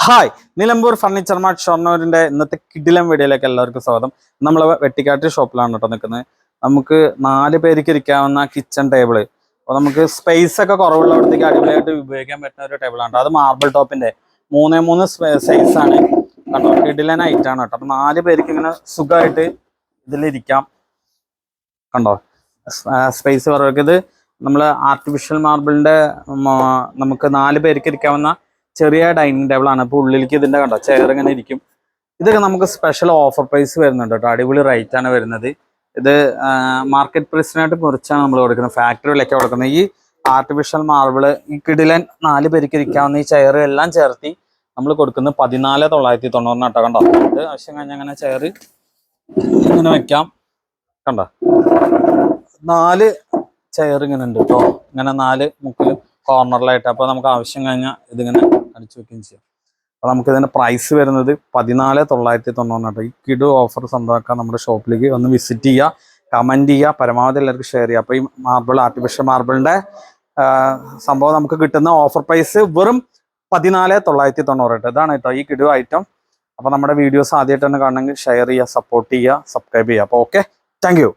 Hi, Nilambur furniture mart ഷൊർണൂരിന്റെ ഇന്നത്തെ കിടിലം വീഡിയോയിലേക്ക് എല്ലാവർക്കും സ്വാഗതം. നമ്മൾ വെട്ടിക്കാട്ട് ഷോപ്പിലാണ് കേട്ടോ നിൽക്കുന്നത്. നമുക്ക് 4 പേർക്ക് ഇരിക്കാവുന്ന കിച്ചൺ ടേബിള്, അപ്പോൾ നമുക്ക് സ്പേസ് ഒക്കെ കുറവുള്ളടത്തേക്ക് അടിപൊളിയായിട്ട് ഉപയോഗിക്കാൻ പറ്റുന്ന ഒരു ടേബിളാണ്. അത് മാർബിൾ ടോപ്പിന്റെ 3x3 സൈസാണ് കേട്ടോ. കിടിലൻ ഐറ്റാണ് കേട്ടോ. അപ്പോൾ 4 പേർക്ക് ഇങ്ങനെ സുഖമായിട്ട് ഇതിലിരിക്കാം കണ്ടോ. സ്പേസ് കുറവൊക്കെ ഇത് നമ്മൾ ആർട്ടിഫിഷ്യൽ മാർബിളിന്റെ നമുക്ക് 4 പേർക്ക് ഇരിക്കാവുന്ന ചെറിയ ഡൈനിങ് ടേബിൾ ആണ്. ഇപ്പോൾ ഉള്ളിലേക്ക് ഇതിന്റെ കണ്ടോ ചെയർ ഇങ്ങനെ ഇരിക്കും. ഇതൊക്കെ നമുക്ക് സ്പെഷ്യൽ ഓഫർ പ്രൈസ് വരുന്നുണ്ട് കേട്ടോ. അടിപൊളി റേറ്റ് ആണ് വരുന്നത്. ഇത് മാർക്കറ്റ് പ്രൈസിനായിട്ട് കുറിച്ചാണ് നമ്മൾ കൊടുക്കുന്നത്. ഫാക്ടറിയിലൊക്കെ കൊടുക്കുന്നത്. ഈ ആർട്ടിഫിഷ്യൽ മാർബിള്, ഈ കിടിലൻ 4 പേർക്ക് ഇരിക്കാവുന്ന ഈ ചെയർ എല്ലാം ചേർത്തി നമ്മൾ കൊടുക്കുന്നത് 14,990 കേട്ടോ. കണ്ടോ, ഇത് ആവശ്യം കഴിഞ്ഞാൽ അങ്ങനെ ചെയർ ഇങ്ങനെ വെക്കാം കണ്ടോ. 4 ചെയർ ഇങ്ങനെ ഉണ്ട് കേട്ടോ. ഇങ്ങനെ 4 മുക്കിലും കോർണറിലായിട്ട്. അപ്പോൾ നമുക്ക് ആവശ്യം കഴിഞ്ഞാൽ ഇതിങ്ങനെ അടിച്ചു വെക്കുകയും ചെയ്യാം. അപ്പോൾ നമുക്ക് ഇതിൻ്റെ പ്രൈസ് വരുന്നത് 14,990 കേട്ടോ. ഈ കിഡു ഓഫർ സ്വന്തമാക്കാൻ നമ്മുടെ ഷോപ്പിലേക്ക് ഒന്ന് വിസിറ്റ് ചെയ്യുക, കമൻറ്റ് ചെയ്യുക, പരമാവധി എല്ലാവർക്കും ഷെയർ ചെയ്യുക. അപ്പോൾ ഈ മാർബിൾ, ആർട്ടിഫിഷ്യൽ മാർബിളിൻ്റെ സംഭവം നമുക്ക് കിട്ടുന്ന ഓഫർ പ്രൈസ് വെറും 14,990 കേട്ടോ. ഇതാണ് കേട്ടോ ഈ കിഡു ഐറ്റം. അപ്പോൾ നമ്മുടെ വീഡിയോസ് ആദ്യമായിട്ടാണ് കാണണമെങ്കിൽ ഷെയർ ചെയ്യുക, സപ്പോർട്ട് ചെയ്യുക, സബ്സ്ക്രൈബ് ചെയ്യുക. അപ്പോൾ ഓക്കെ, താങ്ക് യു.